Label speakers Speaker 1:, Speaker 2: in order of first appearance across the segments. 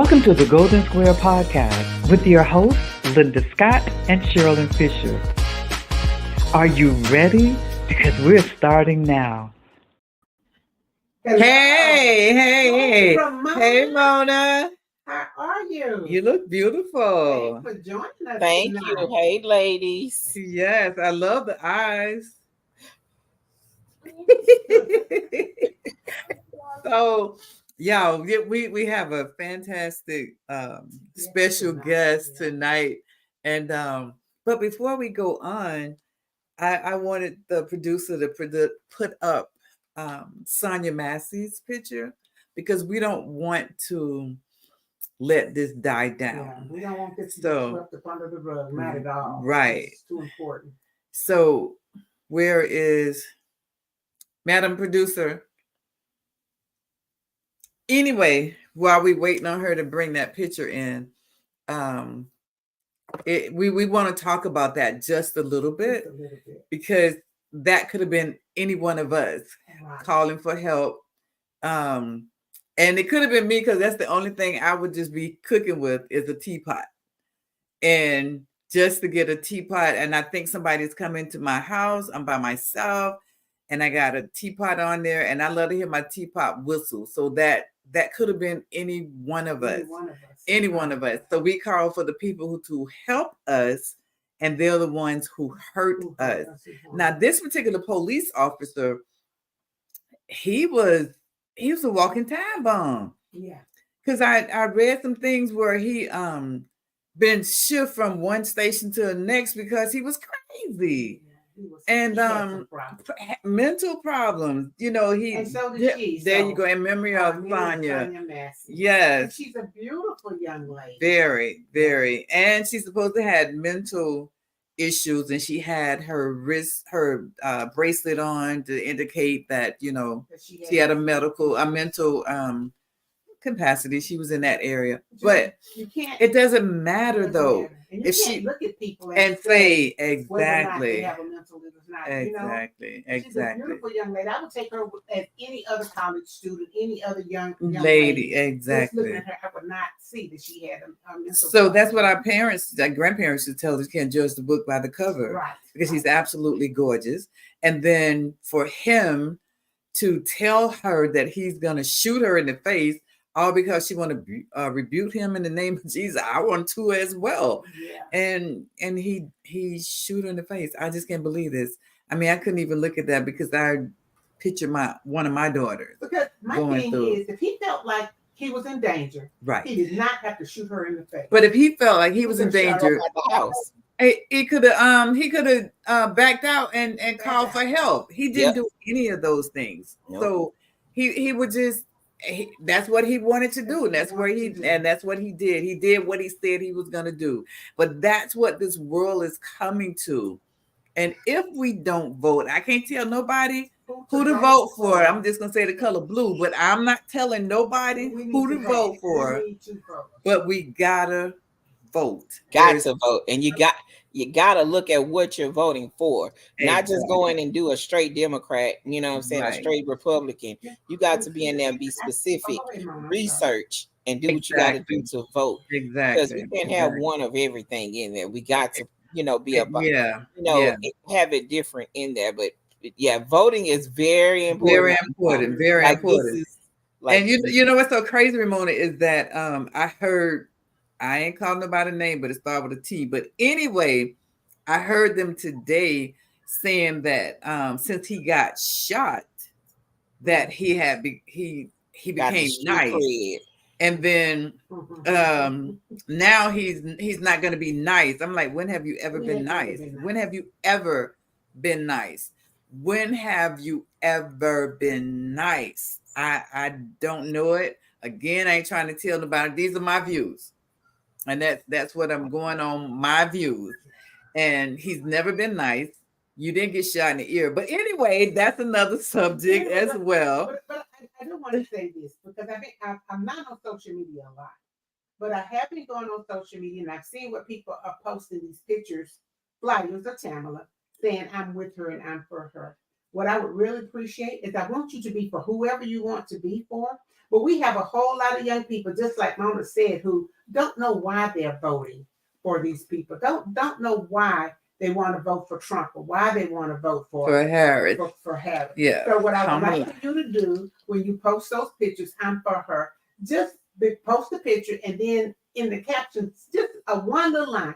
Speaker 1: Welcome to the Golden Square Podcast with your hosts, Linda Scott and Sharilyn Fisher. Are you ready? Because we're starting now.
Speaker 2: Hey, Mona.
Speaker 3: How are you?
Speaker 2: You look beautiful.
Speaker 3: Thanks for joining us.
Speaker 4: Thank you. Hey, ladies.
Speaker 2: Yes, I love the eyes. So, y'all, we have a fantastic special guest tonight. And but before we go on, I wanted the producer to put up Sonia Massey's picture because we don't want to let this die down.
Speaker 3: Yeah, we don't want this to be swept up under the rug, not at all.
Speaker 2: Right.
Speaker 3: It's too important.
Speaker 2: So where is Madam Producer? Anyway, while we waiting on her to bring that picture in, we want to talk about that just a little bit, because that could have been any one of us calling for help. And it could have been me, because that's the only thing I would just be cooking with is a teapot. And just to get a teapot, and I think somebody's coming to my house, I'm by myself, and I got a teapot on there, and I love to hear my teapot whistle. So that could have been any one of us. Any one of us. So we call for the people who to help us, and they're the ones who hurt us. Now, this particular police officer, he was a walking time bomb.
Speaker 3: Yeah.
Speaker 2: Because I read some things where he been shipped from one station to the next because he was crazy. And mental problems,
Speaker 3: and so did she.
Speaker 2: There you go. In memory of Sonia. Yes.
Speaker 3: And she's a beautiful young lady.
Speaker 2: Very, very. And she's supposed to have mental issues, and she had her bracelet on to indicate that, she had a mental capacity. She was in that area. But it doesn't matter though.
Speaker 3: If she look at people
Speaker 2: and say
Speaker 3: exactly
Speaker 2: whether or not
Speaker 3: they have a mental
Speaker 2: exactly.
Speaker 3: She's a beautiful young lady. I would take her as any other college student, any other young
Speaker 2: lady. Exactly.
Speaker 3: Just looking at her, I would not see that she had a mental.
Speaker 2: So that's what our grandparents should tell us. You can't judge the book by the cover,
Speaker 3: right?
Speaker 2: Because she's absolutely gorgeous. And then for him to tell her that he's gonna shoot her in the face, all because she want to rebuke him in the name of Jesus. I want to as well.
Speaker 3: Yeah.
Speaker 2: And he shoot her in the face. I just can't believe this. I mean, I couldn't even look at that because I picture one of my daughters.
Speaker 3: Because my thing is, if he felt like he was in danger,
Speaker 2: right,
Speaker 3: he did not have to shoot her in the face.
Speaker 2: But if he felt like he was in danger,
Speaker 4: at the house,
Speaker 2: he could have backed out and called for help. He didn't do any of those things. Yep. So he would just. That's what he wanted to do, and that's what he did. He did what he said he was going to do. But that's what this world is coming to. And if we don't vote, I can't tell nobody who to vote for. I'm just going to say the color blue, but I'm not telling nobody who to vote for. But we gotta vote.
Speaker 4: Got to vote, and you got to look at what you're voting for, not just go in and do a straight Democrat, you know what I'm saying, a straight Republican. You got to be in there and be specific, research, and do what you got to do to vote.
Speaker 2: Exactly.
Speaker 4: Because we can't have one of everything in there. We got to, be about, have it different in there. But voting is very important.
Speaker 2: Very important. Very important. And you know what's so crazy, Ramona, is that I heard. I ain't calling nobody name, but it started with a T. But anyway, I heard them today saying that since he got shot, that he became nice, and then now he's not going to be nice. I'm like, when have you ever been nice? When have you ever been nice? When have you ever been nice? I don't know it. Again, I ain't trying to tell nobody. These are my views. And that's what I'm going on, my views. And he's never been nice. You didn't get shot in the ear. But anyway, that's another subject as well.
Speaker 3: But I do want to say this, because I'm not on social media a lot. But I have been going on social media, and I've seen what people are posting these pictures, flyers of Tamala, saying I'm with her and I'm for her. What I would really appreciate is I want you to be for whoever you want to be for. But we have a whole lot of young people, just like Mona said, who don't know why they're voting for these people. Don't know why they want to vote for Trump or why they want to vote for
Speaker 2: Harris.
Speaker 3: For Harris.
Speaker 2: Yeah.
Speaker 3: So what I would like for you to do when you post those pictures, I'm for her. Just post the picture and then in the captions, just a one little line.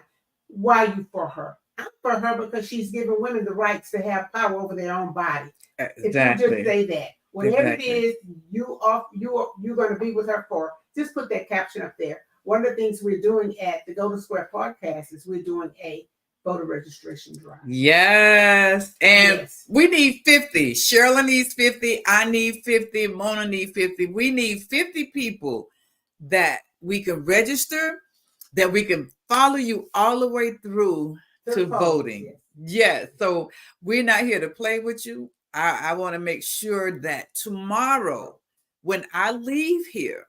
Speaker 3: Why you for her? I'm for her because she's giving women the rights to have power over their own body.
Speaker 2: Exactly.
Speaker 3: If you just say that, whatever it is you're going to be with her for, just put that caption up there. One of the things we're doing at the Golden Square podcast is we're doing a voter registration drive.
Speaker 2: Yes. And we need 50. Sharilyn needs 50. I need 50. Mona needs 50. We need 50 people that we can register, that we can follow you all the way through to voting. Yes. So we're not here to play with you. I want to make sure that tomorrow, when I leave here,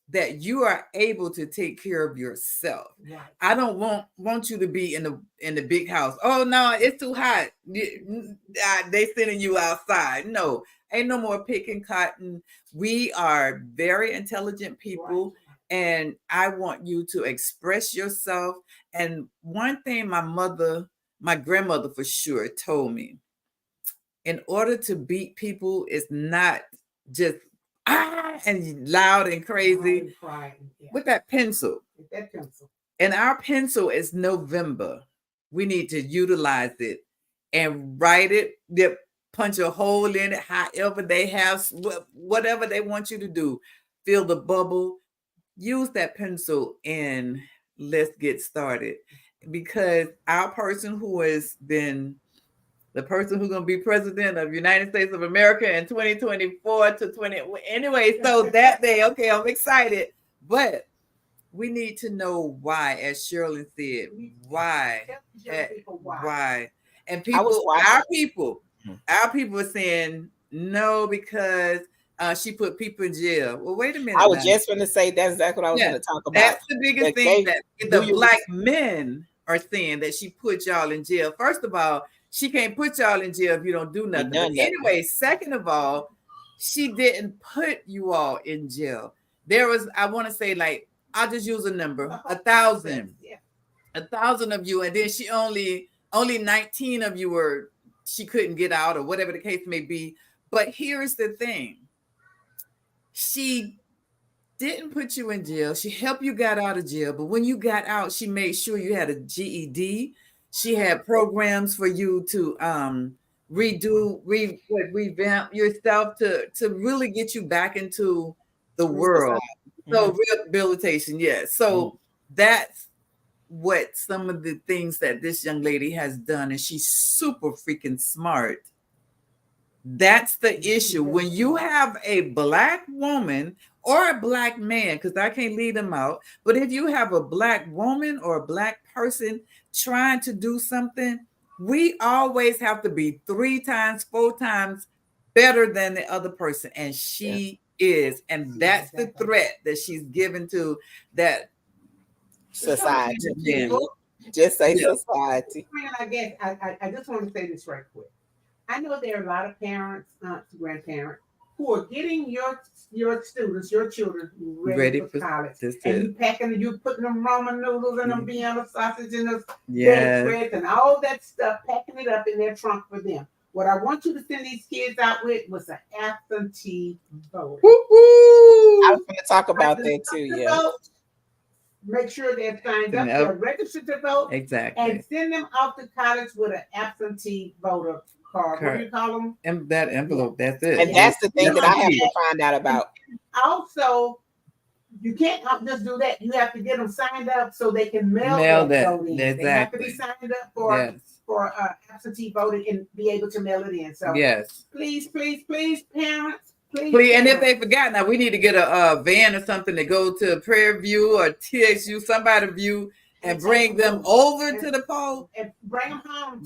Speaker 2: that you are able to take care of yourself. Right. I don't want you to be in the big house. Oh no, it's too hot. They sending you outside. No, ain't no more picking cotton. We are very intelligent people. Right. And I want you to express yourself. And one thing my grandmother for sure told me, in order to beat people, it's not just and loud and crazy. With that pencil. And our pencil is November. We need to utilize it and write it. Punch a hole in it, however they have, whatever they want you to do. Fill the bubble. Use that pencil and let's get started. Because our person who has been the person who's going to be president of the United States of America in 2024 to 20. Anyway, so that day, okay, I'm excited. But we need to know why, as Sharilyn said, why. And people, our people are saying no because she put people in jail. Well, wait a minute.
Speaker 4: I was just going to say that's exactly what I was going to talk about.
Speaker 2: That's the biggest thing that the black men are saying, that she put y'all in jail. First of all, she can't put y'all in jail if you don't do nothing. But anyway, second of all, she didn't put you all in jail. There was, I want to say, like, I'll just use a number, 1,000. Yeah. 1,000 of you, and then she only 19 of you she couldn't get out, or whatever the case may be. But here's the thing. She didn't put you in jail. She helped you get out of jail. But when you got out, she made sure you had a GED. She had programs for you to revamp yourself to really get you back into the world. So rehabilitation, yes. So that's what some of the things that this young lady has done, and she's super freaking smart. That's the issue. When you have a black woman or a black man, because I can't leave them out, but if you have a black woman or a black person trying to do something, we always have to be 3 times, 4 times better than the other person. And she is. And that's the threat that she's given to that
Speaker 4: society. Just say society.
Speaker 3: I guess I just want to say this right quick. I know there are a lot of parents, aunts, grandparents who are getting your students, your children ready for college. And you putting them Roman noodles and them Vienna sausage and those breads and all that stuff, packing it up in their trunk for them. What I want you to send these kids out with was an absentee vote.
Speaker 4: I was going to talk about that too.
Speaker 3: Vote, make sure they're signed up, they're registered to vote.
Speaker 2: Exactly.
Speaker 3: And send them off to college with an absentee voter card. What do you call them?
Speaker 2: And that envelope, that's it.
Speaker 4: And that's the thing that I have to find out about.
Speaker 3: Also, you can't just do that. You have to get them signed up so they can mail that vote in. Exactly. They have to be signed up for absentee voting and be able to mail it in. So please, parents, please.
Speaker 2: And if they forgot, now we need to get a van or something to go to Prairie View or TXU, somebody view, and bring them over to the poll
Speaker 3: and bring them home.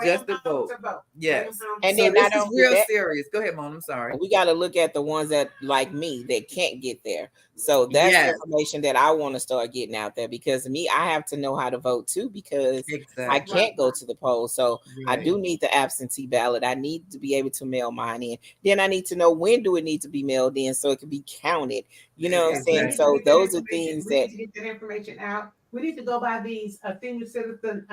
Speaker 2: Just to vote. Yes.
Speaker 4: And
Speaker 2: so
Speaker 4: then
Speaker 2: this is real serious. Go ahead, Mom. I'm sorry.
Speaker 4: We got to look at the ones that, like me, that can't get there. So that's the information that I want to start getting out there, because me, I have to know how to vote too, because I can't go to the poll. So I do need the absentee ballot. I need to be able to mail mine in. Then I need to know when do it need to be mailed in so it can be counted. You know what I'm saying? So those are things that
Speaker 3: we need to get that information out. We need to go by these senior citizen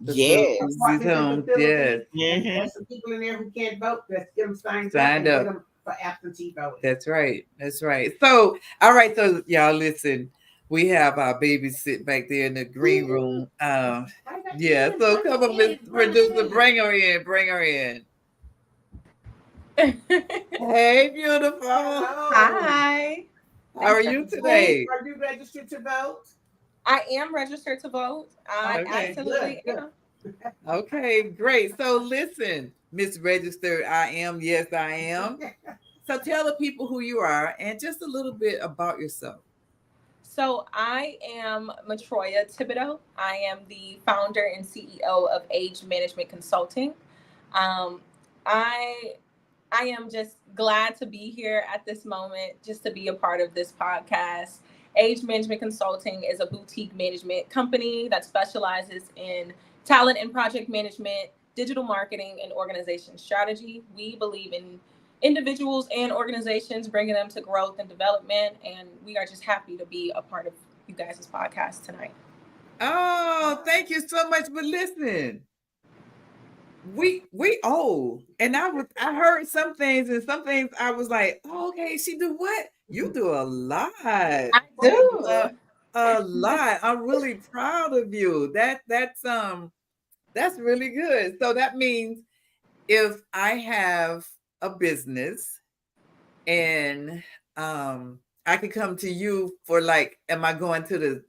Speaker 4: yes.
Speaker 3: Yes. There's some people in there who can't vote. Let's get them signed up. Get them for absentee voting.
Speaker 2: That's right. That's right. So, all right. So, y'all listen. We have our babies sit back there in the green room. Yeah. So, come on, Miss Producer, bring her in. Bring her in. Hey, beautiful.
Speaker 3: Hello.
Speaker 5: Hi.
Speaker 2: How are you today?
Speaker 3: Are you registered to vote?
Speaker 5: I am registered to vote. I absolutely am.
Speaker 2: Okay, great. So listen, Miss Registered, I am. Yes, I am. So tell the people who you are and just a little bit about yourself.
Speaker 5: So I am Mitroya Thibodeaux. I am the founder and CEO of Age Management Consulting. I am just glad to be here at this moment, just to be a part of this podcast. Age Management Consulting is a boutique management company that specializes in talent and project management, digital marketing, and organization strategy. We believe in individuals and organizations, bringing them to growth and development. And we are just happy to be a part of you guys' podcast tonight.
Speaker 2: Oh, thank you so much. But listen, we old, and I heard some things, and some things I was like, oh, okay, she do what? You do a lot.
Speaker 5: I do
Speaker 2: a lot. I'm really proud of you. That's really good. So that means if I have a business and I could come to you for like, am I going to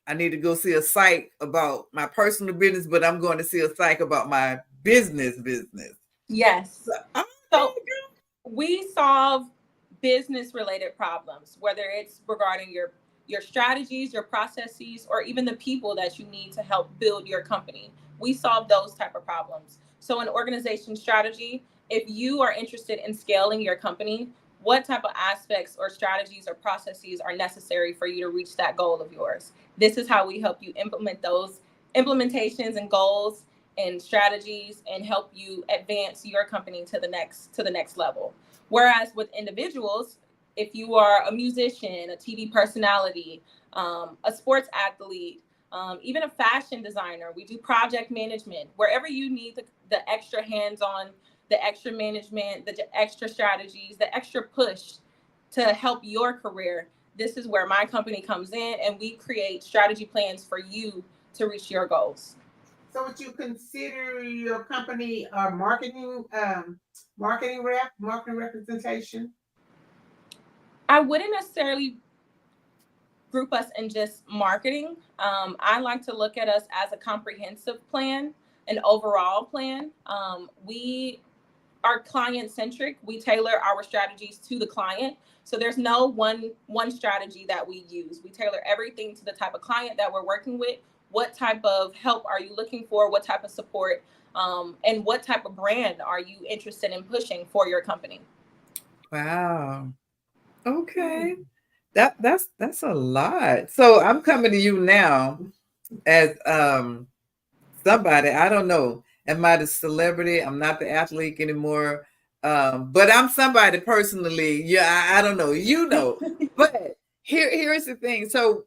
Speaker 2: I need to go see a psych about my personal business, but I'm going to see a psych about my business.
Speaker 5: Yes. So we solve business related problems, whether it's regarding your strategies, your processes, or even the people that you need to help build your company. We solve those type of problems. So in organization strategy, if you are interested in scaling your company, what type of aspects or strategies or processes are necessary for you to reach that goal of yours? This is how we help you implement those implementations and goals and strategies and help you advance your company to the next level. Whereas with individuals, if you are a musician, a TV personality, a sports athlete, even a fashion designer, we do project management. Wherever you need the extra hands-on, the extra management, the extra strategies, the extra push to help your career, this is where my company comes in, and we create strategy plans for you to reach your goals.
Speaker 3: So would you consider your company marketing representation?
Speaker 5: I wouldn't necessarily group us in just marketing. I like to look at us as a comprehensive plan, an overall plan. We are client-centric. We tailor our strategies to the client. So there's no one strategy that we use. We tailor everything to the type of client that we're working with. What type of help are you looking for? What type of support? And what type of brand are you interested in pushing for your company?
Speaker 2: Wow. Okay. That's a lot. So I'm coming to you now as somebody, I don't know. Am I the celebrity? I'm not the athlete anymore. But I'm somebody personally. Yeah, I don't know. You know. But here's the thing. So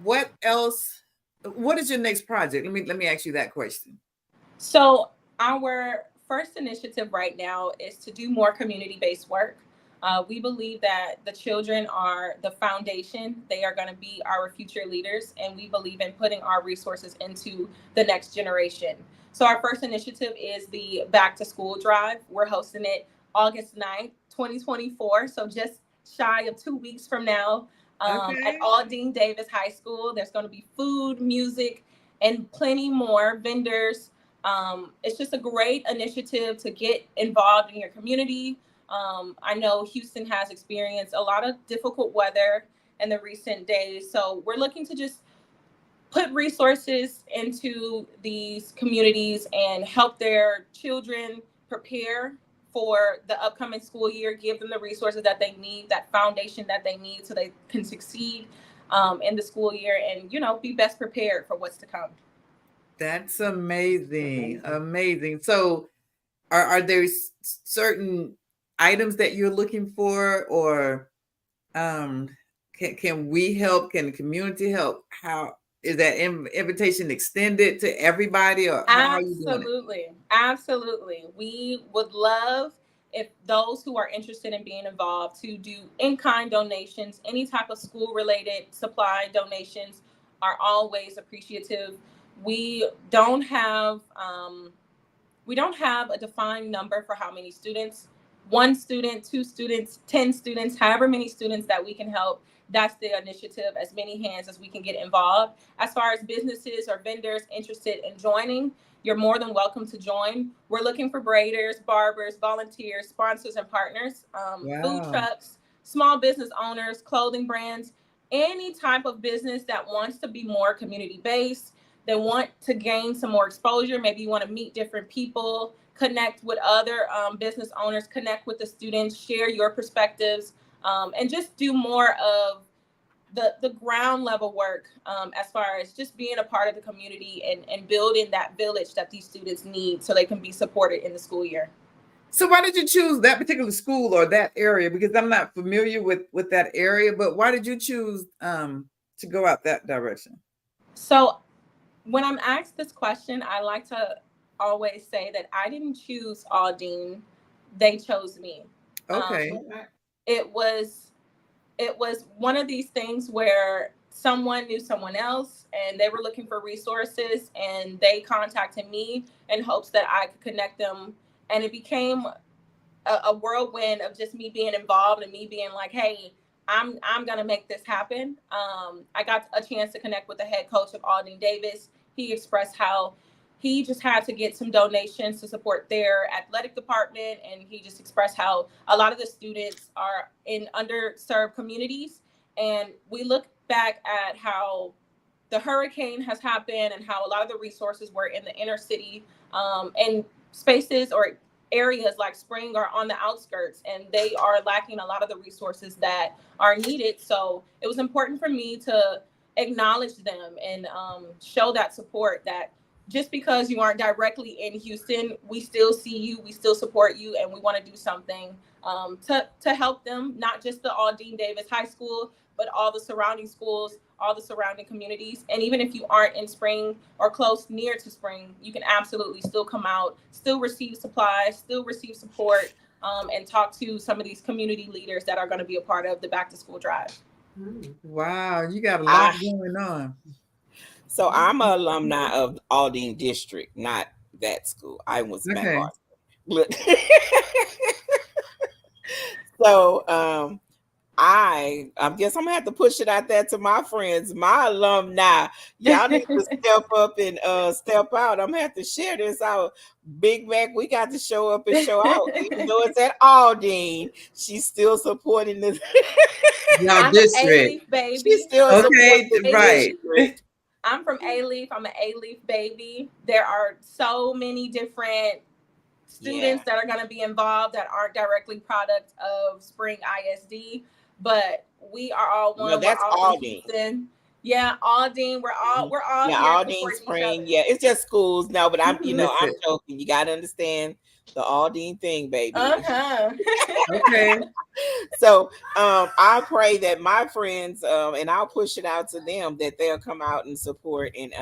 Speaker 2: what else? What is your next project? Let me ask you that question.
Speaker 5: So our first initiative right now is to do more community-based work. We believe that the children are the foundation. They are going to be our future leaders, and we believe in putting our resources into the next generation. So our first initiative is the Back to School Drive. We're hosting it August 9th, 2024. So just shy of 2 weeks from now at Aldine Davis High School. There's going to be food, music, and plenty more vendors. It's just a great initiative to get involved in your community. I know Houston has experienced a lot of difficult weather, in the recent days. So we're looking to just put resources into these communities and help their children prepare for the upcoming school year, give them the resources that they need, that foundation that they need so they can succeed in the school year and, be best prepared for what's to come.
Speaker 2: That's amazing. Amazing. So are there certain items that you're looking for, or can we help? Can the community help? How is that invitation extended to everybody, or how are you doing it?
Speaker 5: Absolutely. We would love if those who are interested in being involved to do in-kind donations. Any type of school-related supply donations are always appreciative. We don't have a defined number for how many students. 1 student, 2 students, 10 students, however many students that we can help. That's the initiative, as many hands as we can get involved. As far as businesses or vendors interested in joining, you're more than welcome to join. We're looking for braiders, barbers, volunteers, sponsors, and partners, food trucks, small business owners, clothing brands, any type of business that wants to be more community-based. They want to gain some more exposure. Maybe you want to meet different people, connect with other business owners, connect with the students, share your perspectives, and just do more of the ground level work as far as just being a part of the community and building that village that these students need so they can be supported in the school year.
Speaker 2: So why did you choose that particular school or that area? Because I'm not familiar with that area, but why did you choose to go out that direction?
Speaker 5: So when I'm asked this question, I like to always say that I didn't choose Aldine. They chose me.
Speaker 2: Okay.
Speaker 5: It was one of these things where someone knew someone else and they were looking for resources and they contacted me in hopes that I could connect them. And it became a whirlwind of just me being involved and me being like, hey, I'm going to make this happen. I got a chance to connect with the head coach of Aldine Davis. He expressed how he just had to get some donations to support their athletic department. And he just expressed how a lot of the students are in underserved communities. And we look back at how the hurricane has happened and how a lot of the resources were in the inner city and spaces or areas like Spring are on the outskirts, and they are lacking a lot of the resources that are needed. So it was important for me to acknowledge them and show that support, that just because you aren't directly in Houston, we still see you, we still support you, and we want to do something to help them, not just the Aldine Davis High School, but all the surrounding schools, all the surrounding communities. And even if you aren't in Spring or close near to Spring, you can absolutely still come out, still receive supplies, still receive support, and talk to some of these community leaders that are going to be a part of the back to school drive.
Speaker 2: Wow, you got a lot going on.
Speaker 4: So I'm an alumni of Aldine District, not that school. I was MacArthur. So I guess I'm gonna have to push it out there to my friends, my alumni. Y'all need to step up and step out. I'm gonna have to share this out. Big Mac, we got to show up and show out. Even though it's at Aldine, she's still supporting this.
Speaker 5: I'm district. A-Leaf baby.
Speaker 4: She's still
Speaker 2: okay, right.
Speaker 5: I'm from A-Leaf. I'm an A-Leaf baby. There are so many different students that are going to be involved that aren't directly product of Spring ISD, but we are all one.
Speaker 4: No, that's Aldine.
Speaker 5: Yeah, Aldine. We're all
Speaker 4: here. Aldine, Spring. Yeah, it's just schools. No, but I'm joking. You got to understand the Aldine thing, baby.
Speaker 2: Okay.
Speaker 4: So I pray that my friends, and I'll push it out to them, that they'll come out and support, and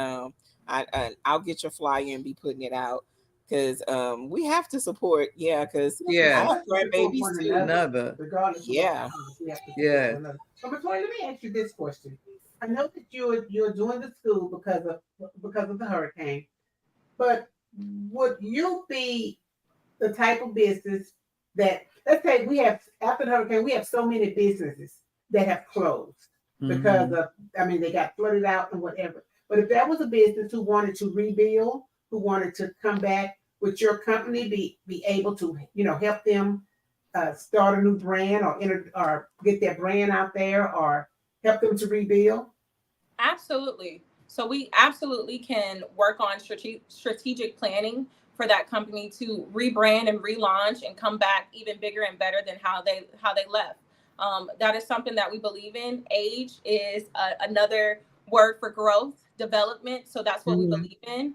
Speaker 4: I'll get your flyer and be putting it out, because we have to support. Because I have grandbabies too.
Speaker 3: Regardless.
Speaker 2: Yeah.
Speaker 3: So Mitroya, let me ask you this question. I know that you're doing the school because of the hurricane, but would you be the type of business that, let's say after the hurricane, we have so many businesses that have closed because of, they got flooded out and whatever. But if there was a business who wanted to rebuild, who wanted to come back, would your company be able to, help them start a new brand or get their brand out there, or help them to rebuild?
Speaker 5: Absolutely. So we absolutely can work on strategic planning for that company to rebrand and relaunch and come back even bigger and better than how they left. That is something that we believe in. Age is another word for growth, development. So that's what we believe in.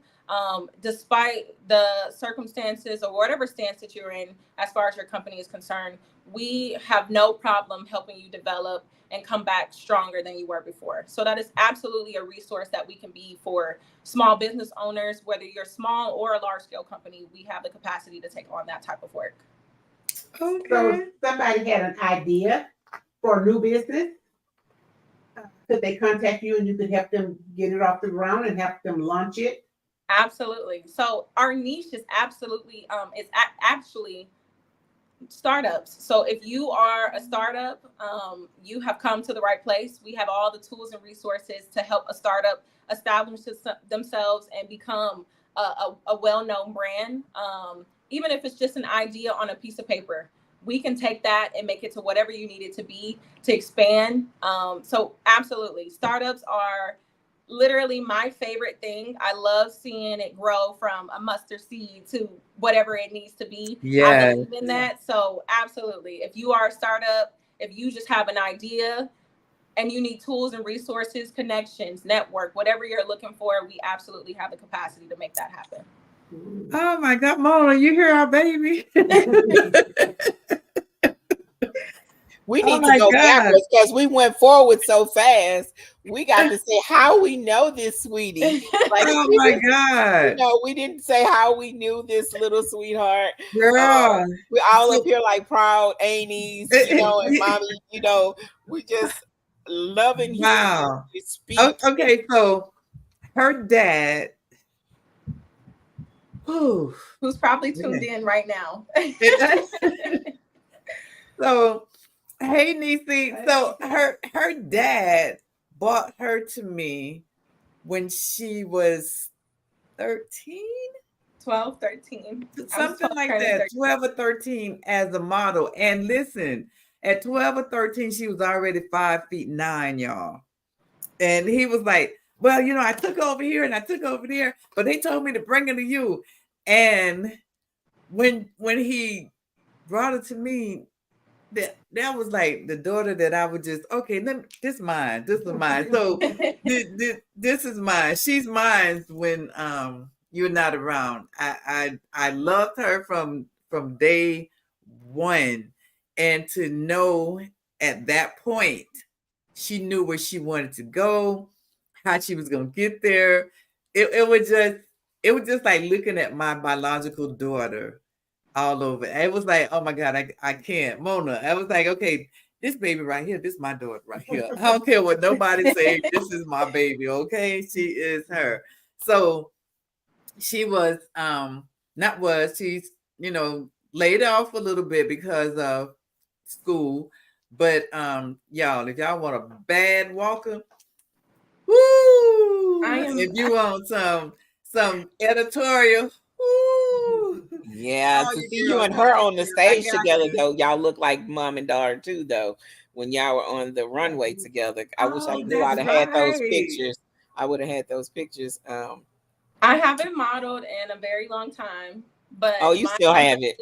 Speaker 5: Despite the circumstances or whatever stance that you're in, as far as your company is concerned, we have no problem helping you develop and come back stronger than you were before. So that is absolutely a resource that we can be for small business owners, whether you're small or a large scale company. We have the capacity to take on that type of work.
Speaker 3: Okay. So if somebody had an idea for a new business, could they contact you and you could help them get it off the ground and help them launch it?
Speaker 5: Absolutely. So our niche is absolutely actually startups. So if you are a startup, you have come to the right place. We have all the tools and resources to help a startup establish themselves and become a well-known brand. Even if it's just an idea on a piece of paper, we can take that and make it to whatever you need it to be to expand. So absolutely, startups are literally my favorite thing. I love seeing it grow from a mustard seed to whatever it needs to be. I believe in that. So absolutely, if you are a startup, if you just have an idea and you need tools and resources, connections, network, whatever you're looking for, we absolutely have the capacity to make that happen.
Speaker 2: Oh my God, Mona, you hear our baby?
Speaker 4: We need to go backwards because we went forward so fast. We got to say how we know this, sweetie. Like,
Speaker 2: oh my God.
Speaker 4: You know, we didn't say how we knew this little sweetheart.
Speaker 2: Girl.
Speaker 4: We're all up here like proud aunties, you know, and mommy, you know, we just loving
Speaker 2: wow.
Speaker 4: You speak.
Speaker 2: Okay, so her dad,
Speaker 5: who's probably tuned in right now.
Speaker 2: So, hey, Niecy. So her dad bought her to me when she was 13?
Speaker 5: 12, 13.
Speaker 2: Something like that. 12 or 13 as a model. And listen, at 12 or 13, she was already 5'9", y'all. And he was like, well, you know, I took over here and I took over there, but they told me to bring her to you. And when he brought her to me, that was like the daughter that I would just, okay, this is mine. This is mine. So this is mine. She's mine when you're not around. I loved her from day one. And to know at that point, she knew where she wanted to go, how she was gonna get there. It was just like looking at my biological daughter all over. It was like, oh my God, I can't. Mona, I was like, okay, this baby right here, this is my daughter right here. I don't care what nobody says. This is my baby, okay? She is her. So she was, she's, you know, laid off a little bit because of school. But y'all, if y'all want a bad walker, woo! If you want some editorial, woo!
Speaker 4: Yeah, to see you and her on the stage together, though, y'all look like mom and daughter too, though. When y'all were on the runway together, I wish I knew I'd have had those pictures. I would have had those pictures.
Speaker 5: I haven't modeled in a very long time, but
Speaker 4: you still have it.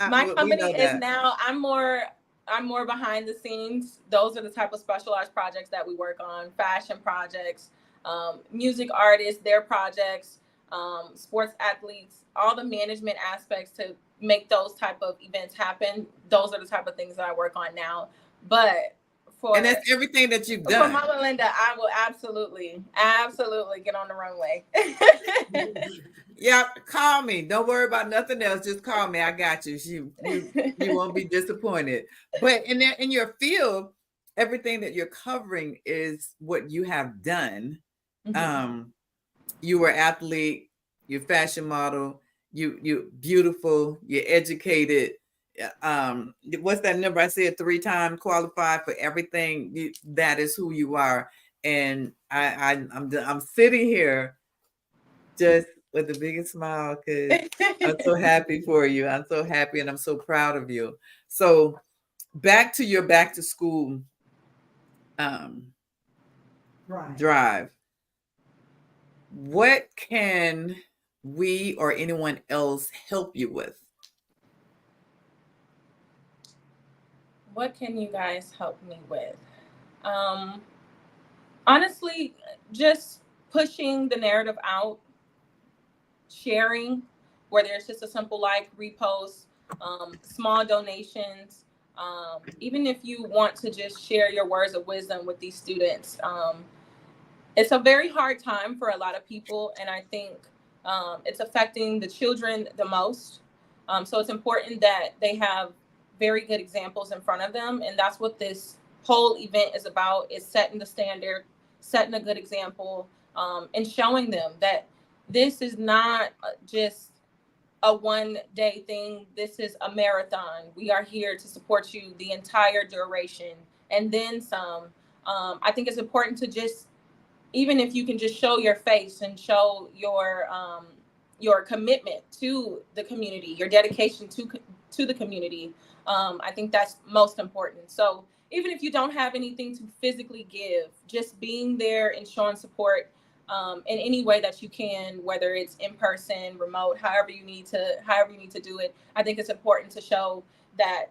Speaker 5: My company is now. I'm more behind the scenes. Those are the type of specialized projects that we work on: fashion projects, music artists, their projects, sports athletes, all the management aspects to make those type of events happen. Those are the type of things that I work on now. But
Speaker 2: and that's everything that you've done.
Speaker 5: For Mama Linda, I will absolutely get on the runway.
Speaker 2: Yeah, call me. Don't worry about nothing else. Just call me. I got you. You won't be disappointed. But in your field, everything that you're covering is what you have done. Mm-hmm. You were athlete, you're fashion model, you're beautiful, you're educated. What's that number I said 3 times? Qualified for everything. That is who you are. And I'm sitting here just with the biggest smile because I'm so happy for you. I'm so happy and I'm so proud of you. So back to your back to school drive. What can we or anyone else help you with?
Speaker 5: What can you guys help me with? Honestly, just pushing the narrative out, sharing, whether it's just a simple like, repost, small donations, even if you want to just share your words of wisdom with these students. It's a very hard time for a lot of people, and I think it's affecting the children the most. So it's important that they have very good examples in front of them, and that's what this whole event is about, is setting the standard, setting a good example, and showing them that this is not just a one-day thing. This is a marathon. We are here to support you the entire duration and then some. I think it's important to just, even if you can just show your face and show your commitment to the community, your dedication to the community, I think that's most important. So even if you don't have anything to physically give, just being there and showing support in any way that you can, whether it's in person, remote, however you need to do it. I think it's important to show that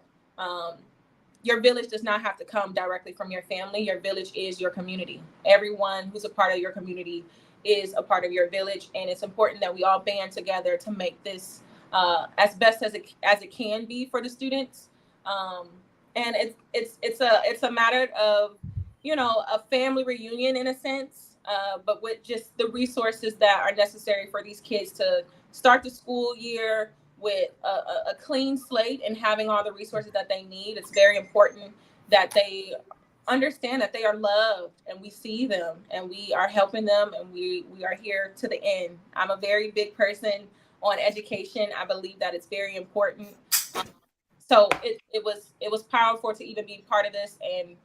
Speaker 5: your village does not have to come directly from your family. Your village is your community. Everyone who's a part of your community is a part of your village, and it's important that we all band together to make this as best as it can be for the students. And it's a matter of, a family reunion in a sense, but with just the resources that are necessary for these kids to start the school year with a clean slate and having all the resources that they need. It's very important that they understand that they are loved and we see them and we are helping them, and we are here to the end. I'm a very big person on education. I believe that it's very important. So it was powerful to even be part of this, and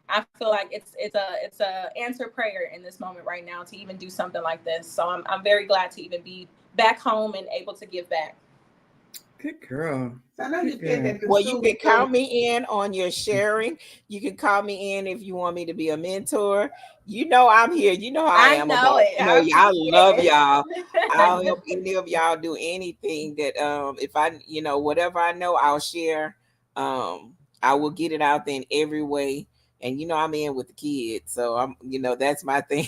Speaker 5: I feel like it's a answer prayer in this moment right now to even do something like this. So I'm very glad to even be back home and able to give back.
Speaker 2: Good girl.
Speaker 3: So I know you said that.
Speaker 4: Well, you can call me in on your sharing. You can call me in if you want me to be a mentor. You know I'm here. You know how I am about it. Y'all love y'all. I'll help any of y'all do anything that if I whatever I know, I'll share. I will get it out there in every way. And I'm in with the kids, so I'm that's my thing.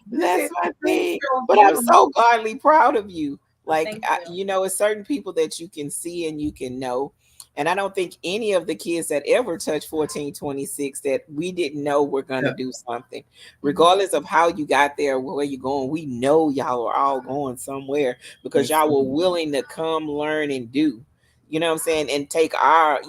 Speaker 4: That's my thing. But I'm so godly proud of you. Like, it's certain people that you can see and you can know. And I don't think any of the kids that ever touched 1426 that we didn't know were going to do something. Regardless of how you got there, where you're going, we know y'all are all going somewhere because y'all were willing to come, learn, and do. You know what I'm saying? And take our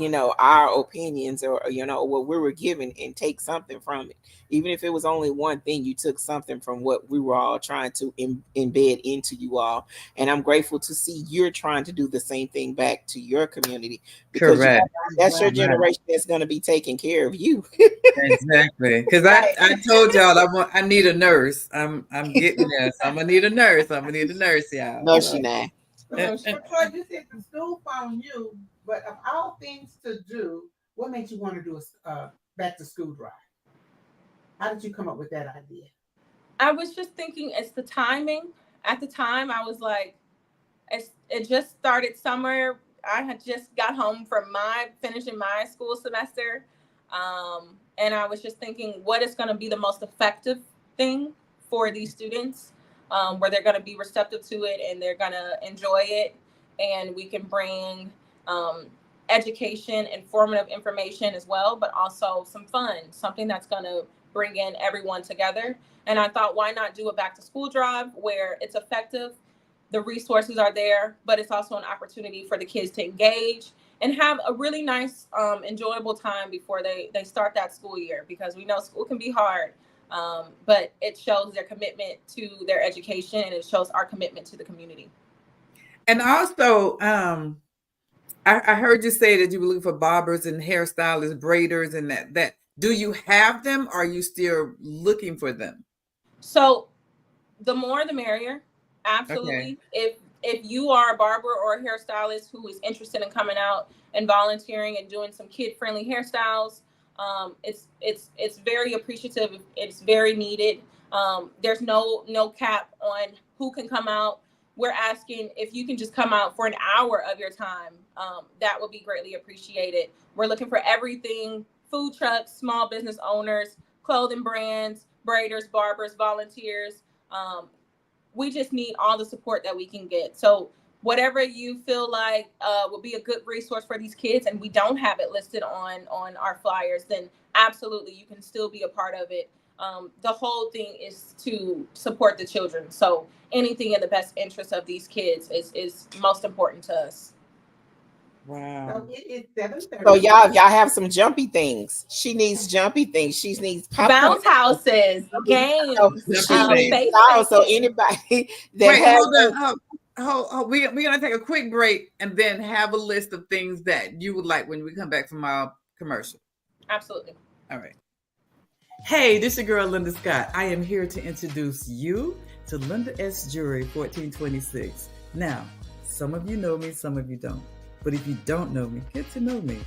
Speaker 4: opinions or, what we were given and take something from it. Even if it was only one thing, you took something from what we were all trying to embed into you all. And I'm grateful to see you're trying to do the same thing back to your community. Because that's your generation that's going to be taking care of you.
Speaker 2: Exactly. Because I told y'all I need a nurse. I'm getting this. I'm going to need a nurse. Y'all.
Speaker 4: No, she not.
Speaker 3: You said the school found you, but of all things to do, what made you want to do a back to school drive? How did you come up with that idea?
Speaker 5: I was just thinking it's the timing. At the time, I was like, it just started summer. I had just got home from finishing my school semester. And I was just thinking, what is going to be the most effective thing for these students, where they're going to be receptive to it and they're going to enjoy it. And we can bring education, informative information as well, but also some fun, something that's going to bring in everyone together. And I thought, why not do a back to school drive where it's effective, the resources are there, but it's also an opportunity for the kids to engage and have a really nice, enjoyable time before they start that school year, because we know school can be hard, but it shows their commitment to their education and it shows our commitment to the community.
Speaker 2: And also, I heard you say that you were looking for barbers and hairstylists, braiders, and that. Do you have them? Or are you still looking for them?
Speaker 5: So the more the merrier. Absolutely. Okay. If you are a barber or a hairstylist who is interested in coming out and volunteering and doing some kid-friendly hairstyles, It's very appreciative. It's very needed. There's no cap on who can come out. We're asking if you can just come out for an hour of your time. That would be greatly appreciated. We're looking for everything: food trucks, small business owners, clothing brands, braiders, barbers, volunteers. We just need all the support that we can get. So whatever you feel like will be a good resource for these kids, and we don't have it listed on our flyers, then absolutely you can still be a part of it. The whole thing is to support the children. So anything in the best interest of these kids is most important to us.
Speaker 2: Wow.
Speaker 3: So it is 7:30.
Speaker 4: So y'all have some jumpy things. She needs jumpy things. She needs
Speaker 5: bounce houses, games,
Speaker 4: so anybody that
Speaker 2: Wait,
Speaker 4: has
Speaker 2: hold on. We're gonna take a quick break and then have a list of things that you would like when we come back from our commercial.
Speaker 5: Absolutely.
Speaker 2: All right. Hey, this is your girl Linda Scott. I am here to introduce you to Linda S. Jewelry 1426. Now, some of you know me, some of you don't. But if you don't know me, get to know me.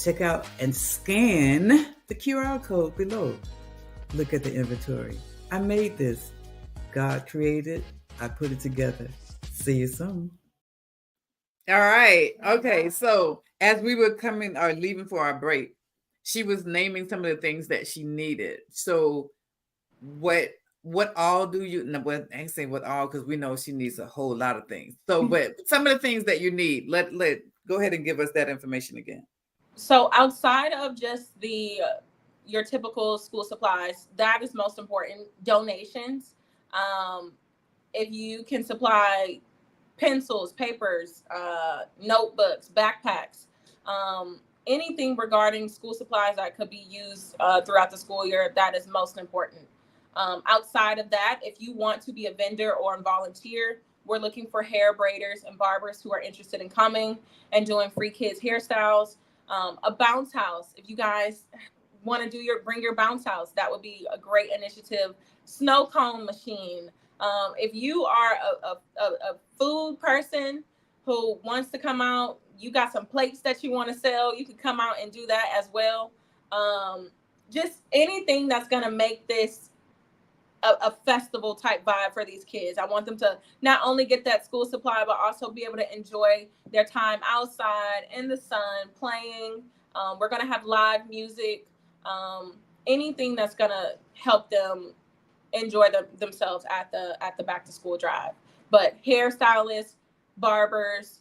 Speaker 2: Check out and scan the QR code below. Look at the inventory. I made this. God created. I put it together. See you soon. All right. Okay. So as we were coming or leaving for our break, she was naming some of the things that she needed. So what all do you, well, I ain't saying what all, because we know she needs a whole lot of things. So, but some of the things that you need, let go ahead and give us that information again.
Speaker 5: So outside of just your typical school supplies, that is most important. Donations. If you can supply pencils, papers, notebooks, backpacks, anything regarding school supplies that could be used throughout the school year, that is most important. Outside of that, if you want to be a vendor or a volunteer, we're looking for hair braiders and barbers who are interested in coming and doing free kids hairstyles. A bounce house. If you guys want to bring your bounce house, that would be a great initiative. Snow cone machine. If you are a food person who wants to come out, you got some plates that you want to sell, you can come out and do that as well. Just anything that's going to make this a festival type vibe for these kids. I want them to not only get that school supply, but also be able to enjoy their time outside in the sun playing. We're going to have live music, anything that's going to help them enjoy themselves at the back to school drive. But hairstylists, barbers,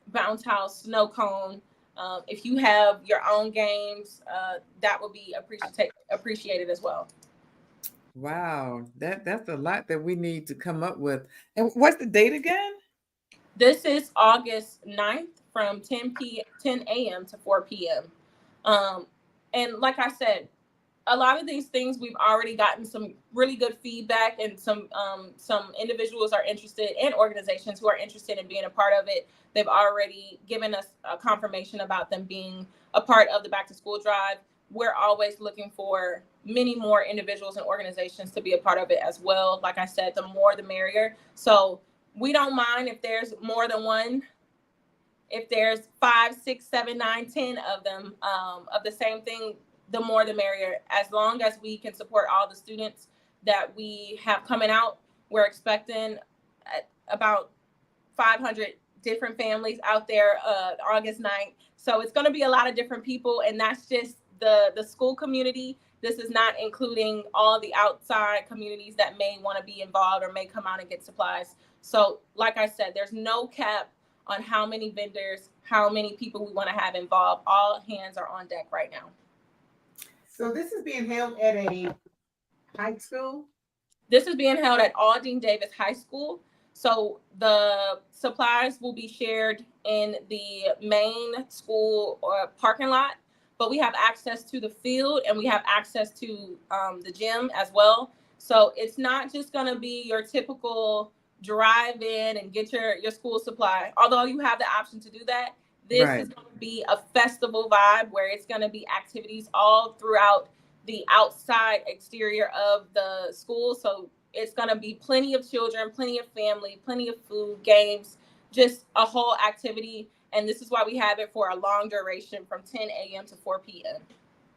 Speaker 5: bounce house, snow cone. If you have your own games, that would be appreciated as well.
Speaker 2: Wow, that's a lot that we need to come up with. And what's the date again?
Speaker 5: This is August 9th from 10 a.m. to 4 p.m. And like I said, a lot of these things we've already gotten some really good feedback, and some individuals are interested, and organizations who are interested in being a part of it. They've already given us a confirmation about them being a part of the back to school drive. We're always looking for many more individuals and organizations to be a part of it as well. Like I said, the more the merrier. So we don't mind if there's more than one. If there's 5, 6, 7, 9, 10 of them of the same thing, the more the merrier. As long as we can support all the students that we have coming out, we're expecting about 500 different families out there August 9th. So it's going to be a lot of different people, and that's just the school community. This is not including all the outside communities that may want to be involved or may come out and get supplies. So like I said, there's no cap on how many vendors, how many people we want to have involved. All hands are on deck right now.
Speaker 3: So this is being held at a high school?
Speaker 5: This is being held at Aldine Davis High School. So the supplies will be shared in the main school or parking lot, but we have access to the field and we have access to the gym as well. So it's not just going to be your typical drive in and get your school supply. Although you have the option to do that, this is going to be a festival vibe where it's going to be activities all throughout the outside exterior of the school. So it's going to be plenty of children, plenty of family, plenty of food, games, just a whole activity. And this is why we have it for a long duration from 10 a.m. to 4 p.m.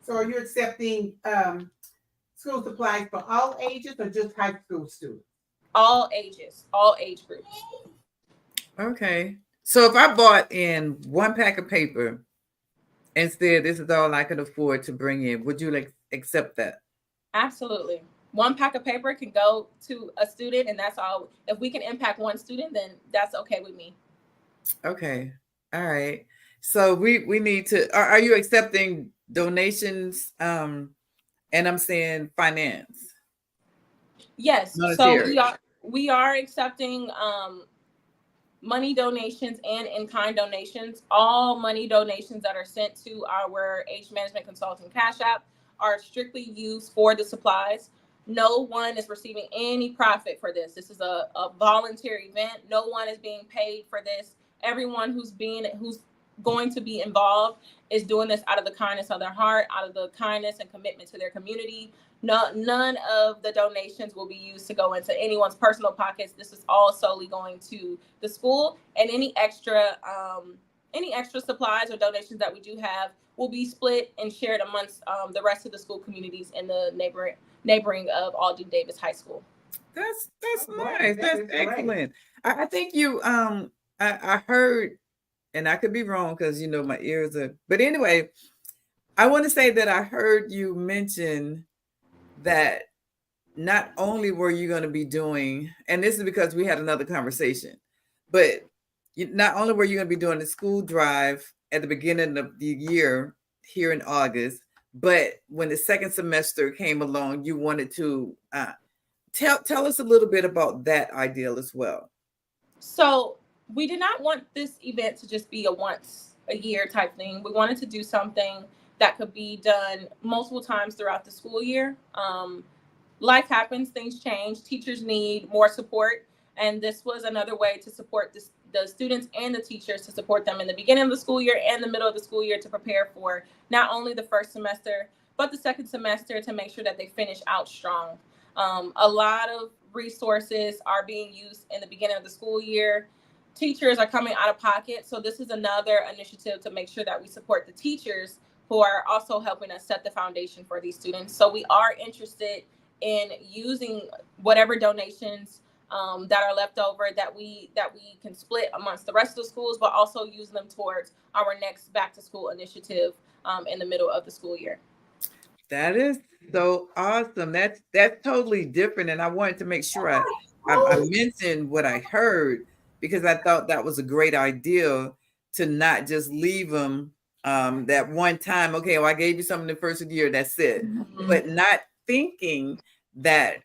Speaker 3: So are you accepting school supplies for all ages or just high school students?
Speaker 5: All ages, all age groups.
Speaker 2: Okay. So if I bought in one pack of paper and said this is all I could afford to bring in, would you accept that?
Speaker 5: Absolutely. One pack of paper can go to a student, and that's all. If we can impact one student, then that's okay with me.
Speaker 2: Okay. All right. So we need to. Are you accepting donations? And I'm saying finance.
Speaker 5: Yes.
Speaker 2: Monetary.
Speaker 5: So we are accepting money donations and in-kind donations. All money donations that are sent to our age management consulting cash app are strictly used for the supplies. No one is receiving any profit for this. This is a voluntary event. No one is being paid for this. Everyone who's going to be involved is doing this out of the kindness of their heart, out of the kindness and commitment to their community. None of the donations will be used to go into anyone's personal pockets. This is all solely going to the school, and any extra supplies or donations that we do have will be split and shared amongst the rest of the school communities in the neighboring of Alden Davis High School.
Speaker 2: That's nice. That's excellent. I think you I heard, and I could be wrong because my ears are. But anyway, I want to say that I heard you mention that not only were you going to be doing, and this is because we had another conversation, but not only were you going to be doing the school drive at the beginning of the year here in August, but when the second semester came along, you wanted to tell us a little bit about that ideal as well.
Speaker 5: So we did not want this event to just be a once a year type thing. We wanted to do something that could be done multiple times throughout the school year. Life happens, things change, teachers need more support. And this was another way to support the students and the teachers, to support them in the beginning of the school year and the middle of the school year, to prepare for not only the first semester, but the second semester, to make sure that they finish out strong. A lot of resources are being used in the beginning of the school year. Teachers are coming out of pocket. So this is another initiative to make sure that we support the teachers who are also helping us set the foundation for these students. So we are interested in using whatever donations that are left over that we can split amongst the rest of the schools, but also use them towards our next back to school initiative in the middle of the school year.
Speaker 2: That is so awesome. That's totally different. And I wanted to make sure I mentioned what I heard, because I thought that was a great idea, to not just leave them that one time. Okay, well, I gave you something the first of the year, that's it. Mm-hmm. But not thinking that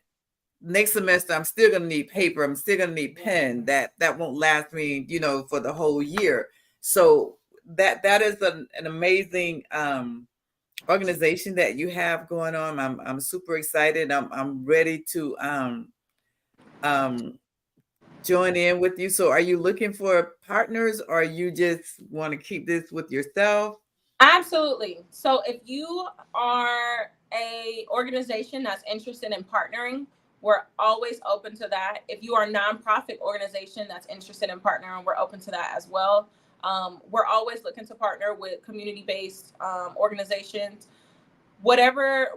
Speaker 2: next semester I'm still going to need paper, I'm still going to need pen, that won't last me, for the whole year. So that is an amazing organization that you have going on. I'm super excited. I'm ready to join in with you. So are you looking for partners, or you just want to keep this with yourself?
Speaker 5: Absolutely. So if you are a organization that's interested in partnering, we're always open to that. If you are a nonprofit organization that's interested in partnering, we're open to that as well. We're always looking to partner with community-based organizations. Whatever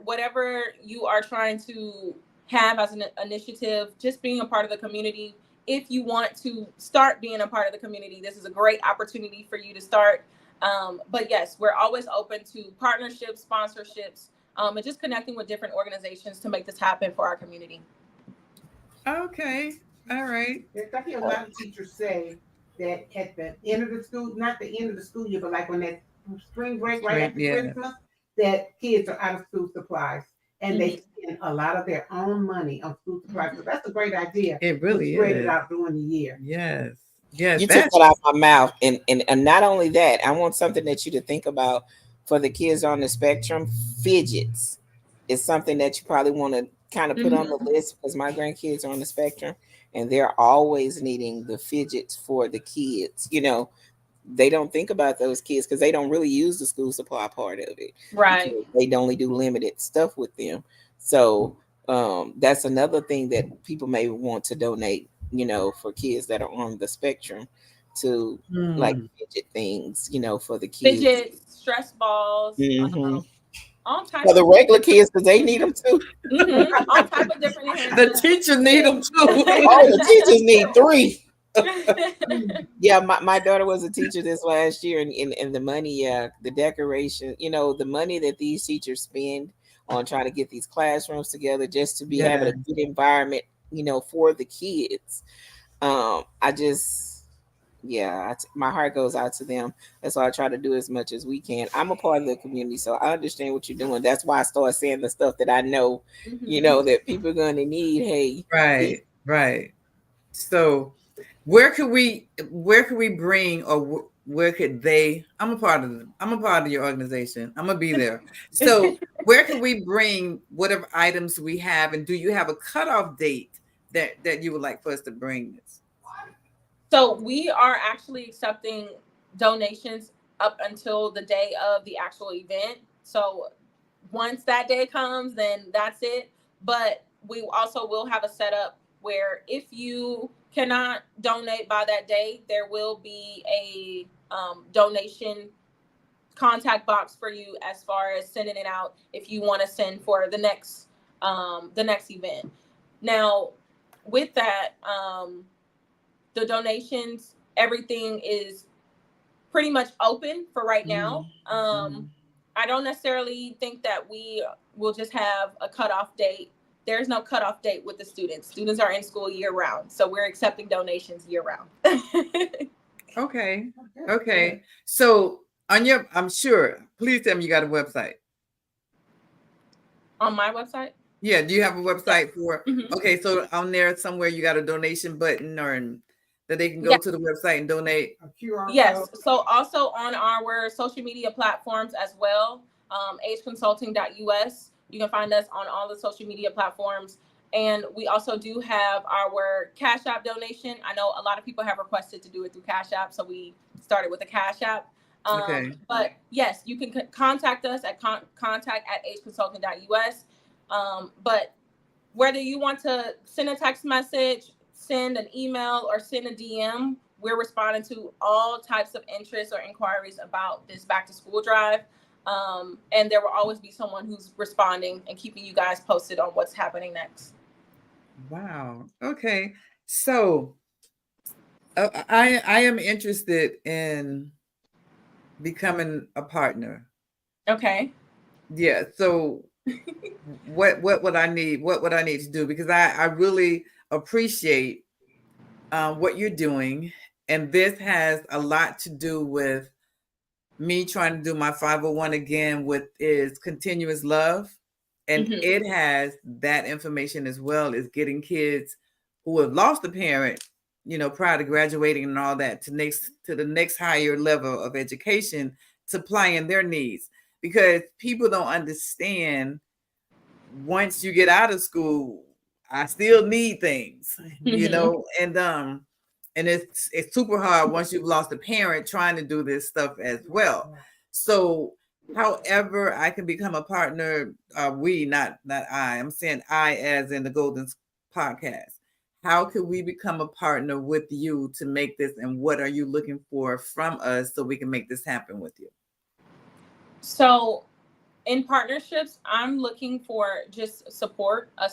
Speaker 5: you are trying to have as an initiative, just being a part of the community. If you want to start being a part of the community, this is a great opportunity for you to start. But yes, we're always open to partnerships, sponsorships, and just connecting with different organizations to make this happen for our community.
Speaker 2: Okay. All right.
Speaker 3: I hear a lot of teachers say that at the end of the school, not the end of the school year, but like when that spring break right after Christmas, that kids are out of school supplies, and they spend a lot of their own money on school supplies. So that's a great idea.
Speaker 2: It really
Speaker 3: spread it out during the year.
Speaker 2: Yes.
Speaker 4: You took that out of my mouth. And not only that, I want something that you to think about for the kids on the spectrum. Fidgets is something that you probably want to kind of put on the list, because my grandkids are on the spectrum and they're always needing the fidgets for the kids. They don't think about those kids because they don't really use the school supply part of it.
Speaker 5: Right.
Speaker 4: They only do limited stuff with them. So that's another thing that people may want to donate, for kids that are on the spectrum, to like fidget things, for the kids.
Speaker 5: Fidgets, stress balls, all types
Speaker 4: for the regular kids because they need them too.
Speaker 5: All type of different
Speaker 2: The
Speaker 5: enhancements.
Speaker 2: teachers need them too.
Speaker 4: Oh, the teachers need 3. Yeah, my daughter was a teacher this last year, and the money, the decoration, the money that these teachers spend on trying to get these classrooms together just to be having a good environment, for the kids. I just, my heart goes out to them. That's why I try to do as much as we can. I'm a part of the community, so I understand what you're doing. That's why I start saying the stuff that I know, that people are going to need. Hey,
Speaker 2: right. So, where could we bring, or where could they? I'm a part of your organization. I'm gonna be there. So, where can we bring whatever items we have, and do you have a cutoff date that you would like for us to bring this?
Speaker 5: So we are actually accepting donations up until the day of the actual event. So once that day comes, then that's it. But we also will have a setup where if you cannot donate by that day, there will be a donation contact box for you as far as sending it out if you want to send for the next event. Now, with that, the donations, everything is pretty much open for right now. I don't necessarily think that we will just have a cutoff date. There's no cutoff date with the students. Students are in school year round, so we're accepting donations year round.
Speaker 2: Okay. So I'm sure, please tell me you got a website.
Speaker 5: On my website?
Speaker 2: Yeah, do you have a website for? Okay, so on there somewhere you got a donation button, or that they can go to the website and donate?
Speaker 5: Yes. So also on our social media platforms as well, ageconsulting.us. You can find us on all the social media platforms. And we also do have our Cash App donation. I know a lot of people have requested to do it through Cash App, so we started with a Cash App. But yes, you can contact us at contact@ageconsulting.us. But whether you want to send a text message, send an email, or send a DM, we're responding to all types of interests or inquiries about this back to school drive. And there will always be someone who's responding and keeping you guys posted on what's happening next.
Speaker 2: Wow. Okay. So I am interested in becoming a partner.
Speaker 5: Okay.
Speaker 2: Yeah. So what would I need? What would I need to do? Because I really appreciate what you're doing. And this has a lot to do with me trying to do my 501 again, with is continuous love. And it has that information as well, as getting kids who have lost a parent, prior to graduating and all that, to the next higher level of education, supplying their needs. Because people don't understand, once you get out of school, I still need things, and it's super hard once you've lost a parent trying to do this stuff as well. So however I can become a partner, not I'm saying I as in the Golden Podcast, how can we become a partner with you to make this, and what are you looking for from us so we can make this happen with you?
Speaker 5: So in partnerships, I'm looking for just us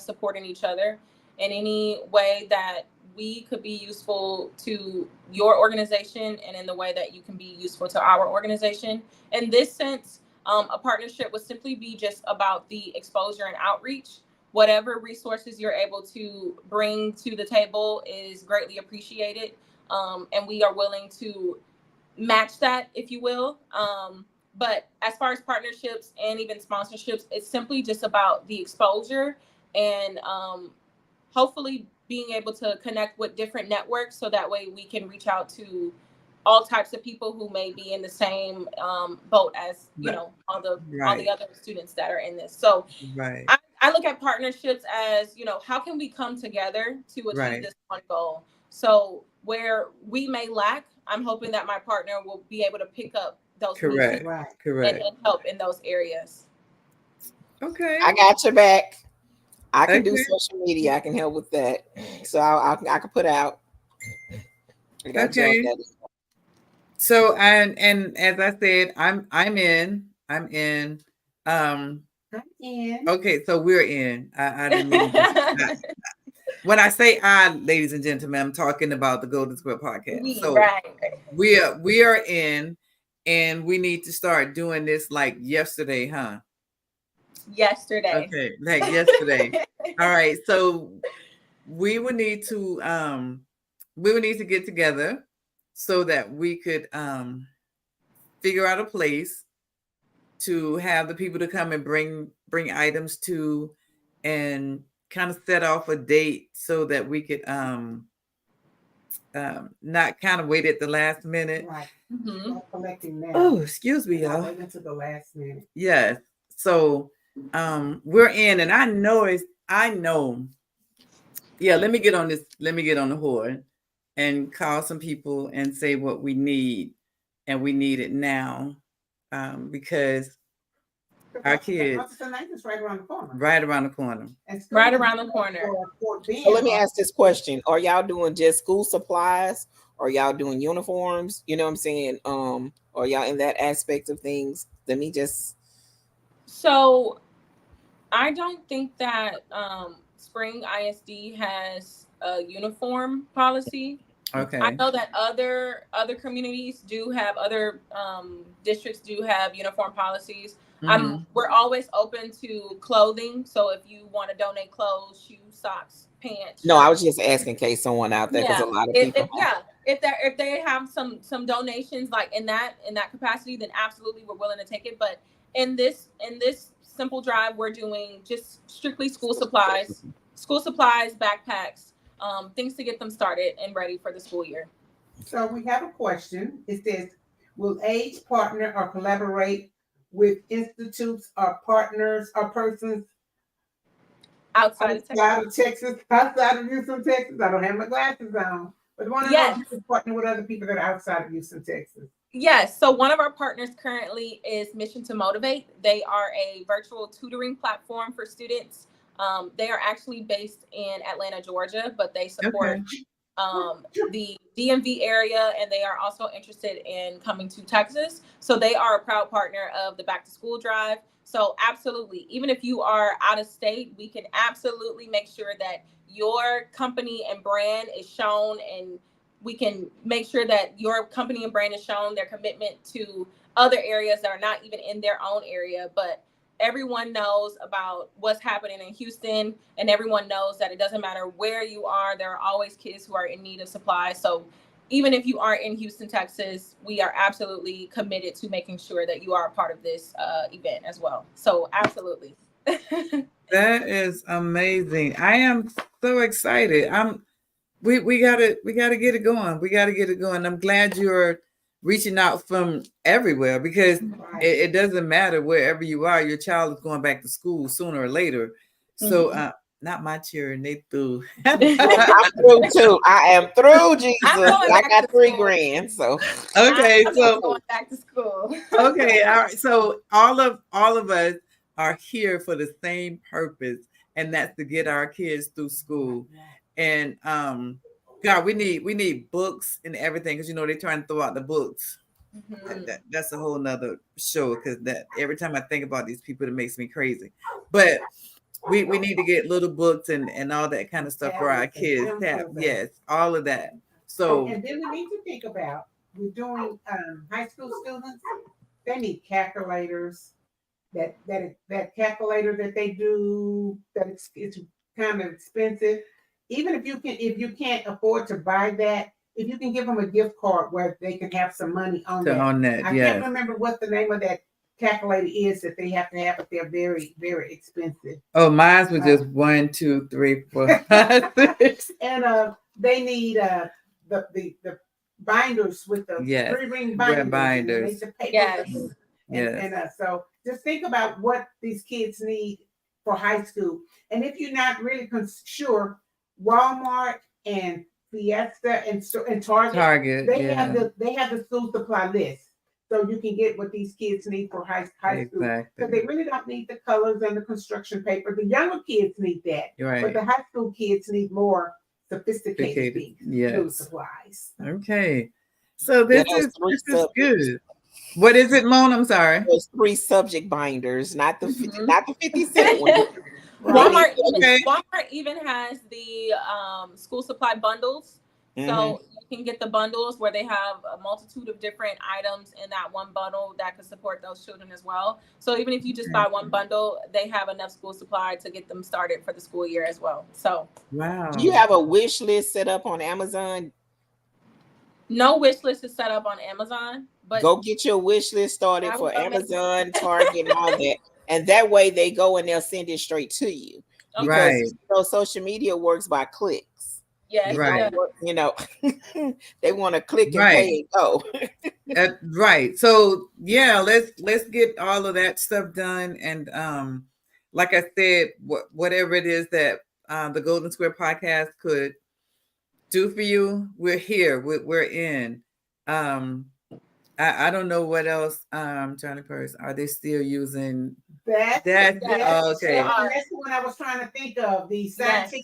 Speaker 5: supporting each other in any way that we could be useful to your organization, and in the way that you can be useful to our organization. In this sense, a partnership would simply be just about the exposure and outreach. Whatever resources you're able to bring to the table is greatly appreciated. And we are willing to match that, if you will. But as far as partnerships and even sponsorships, it's simply just about the exposure and hopefully being able to connect with different networks, so that way we can reach out to all types of people who may be in the same boat as, all the other students that are in this. So I look at partnerships as, how can we come together to achieve this one goal? So where we may lack, I'm hoping that my partner will be able to pick up those
Speaker 2: Correct.
Speaker 5: And help in those areas.
Speaker 2: Okay.
Speaker 4: I got your back. I can do social media. I can help with that. So I can put out.
Speaker 2: Okay. So and as I said, I'm in.
Speaker 3: I'm in.
Speaker 2: Okay, so we're in. I didn't mean when I say I, ladies and gentlemen, I'm talking about the Golden Square podcast. So we are in, and we need to start doing this like yesterday, huh?
Speaker 5: Yesterday.
Speaker 2: Okay, like yesterday. All right. So we would need to get together so that we could figure out a place to have the people to come and bring items to, and kind of set off a date so that we could not kind of wait at the last minute.
Speaker 3: Right. Mm-hmm. Collecting now.
Speaker 2: Oh, excuse me, y'all.
Speaker 3: Wait until the last minute.
Speaker 2: Yes. So we're in, and I know. Yeah, let me get on this. Let me get on the horn and call some people and say what we need, and we need it now, because our kids
Speaker 3: is right around the corner.
Speaker 2: Right around the corner.
Speaker 5: Right around the corner.
Speaker 4: So let me ask this question: are y'all doing just school supplies, or y'all doing uniforms? You know what I'm saying? Are y'all in that aspect of things? Let me just.
Speaker 5: So, I don't think that Spring ISD has a uniform policy.
Speaker 2: Okay.
Speaker 5: I know that other communities do have, other districts do have uniform policies. Mm-hmm. We're always open to clothing. So if you want to donate clothes, shoes, socks, pants.
Speaker 4: No, I was just asking in case someone out there, because a lot of people.
Speaker 5: If they have some donations like in that capacity, then absolutely we're willing to take it. But in this simple drive, we're doing just strictly school supplies, backpacks, things to get them started and ready for the school year.
Speaker 3: So we have a question. It says, will AIDS partner or collaborate with institutes or partners or persons outside of Texas, outside of Houston, Texas? I don't have my glasses on, but one of those is partner with other people that are outside of Houston, Texas.
Speaker 5: Yes. So one of our partners currently is Mission to Motivate. They are a virtual tutoring platform for students. They are actually based in Atlanta, Georgia, but they support the DMV area, and they are also interested in coming to Texas. So they are a proud partner of the Back to School Drive. So absolutely, even if you are out of state, we can absolutely make sure that your company and brand is shown, and we can make sure that your company and brand is shown their commitment to other areas that are not even in their own area, but everyone knows about what's happening in Houston, and everyone knows that it doesn't matter where you are, there are always kids who are in need of supplies. So even if you aren't in Houston, Texas, we are absolutely committed to making sure that you are a part of this event as well. So absolutely.
Speaker 2: That is amazing. I am so excited. We gotta get it going. We gotta get it going. I'm glad you're reaching out from everywhere, because it doesn't matter wherever you are, your child is going back to school sooner or later. So not my children, they through.
Speaker 4: I'm through too. I am through, Jesus. I got $3,000. So
Speaker 2: okay,
Speaker 5: so going back to school.
Speaker 2: Okay, all right. So all of us are here for the same purpose, and that's to get our kids through school. And God, we need books and everything, because they're trying to throw out the books. That's a whole nother show, because that every time I think about these people, it makes me crazy. But we need to get little books and all that kind of stuff for our kids. Yes, all of that. So
Speaker 3: and then we need to think about, we're doing high school students. They need calculators. That calculator that they do, that it's kind of expensive. Even if you can't afford to buy that, if you can give them a gift card where they can have some money on that. I can't remember what the name of that calculator is that they have to have, but they're very, very expensive.
Speaker 2: Oh, mine was just 1, 2, 3, 4, 5, 6.
Speaker 3: And they need the binders with the 3-ring binders. And so just think about what these kids need for high school. And if you're not really sure, Walmart and Fiesta and Target, they have the school supply list, so you can get what these kids need for high school. Because they really don't need the colors and the construction paper. The younger kids need that, but the high school kids need more sophisticated school supplies.
Speaker 2: Okay, so this is good. What is it, Moan? I'm sorry.
Speaker 4: Those 3 subject binders, not the 50-cent one.
Speaker 5: Walmart even has the school supply bundles. So you can get the bundles where they have a multitude of different items in that one bundle that could support those children as well. So even if you just buy one bundle, they have enough school supply to get them started for the school year as well. So
Speaker 2: wow.
Speaker 4: Do you have a wish list set up on Amazon?
Speaker 5: No wish list is set up on Amazon, but
Speaker 4: go get your wish list started for Amazon, Target, and all that. And that way they go and they'll send it straight to you. Because social media works by clicks.
Speaker 5: Yes,
Speaker 2: right.
Speaker 4: You know, they want to click and pay and go.
Speaker 2: Right. So yeah, let's get all of that stuff done. And like I said, whatever it is that the Golden Square podcast could do for you, we're here. We're in. I don't know what else. Johnny Purse, are they still using that?
Speaker 3: Okay.
Speaker 2: That's
Speaker 3: the one I was trying to think of. The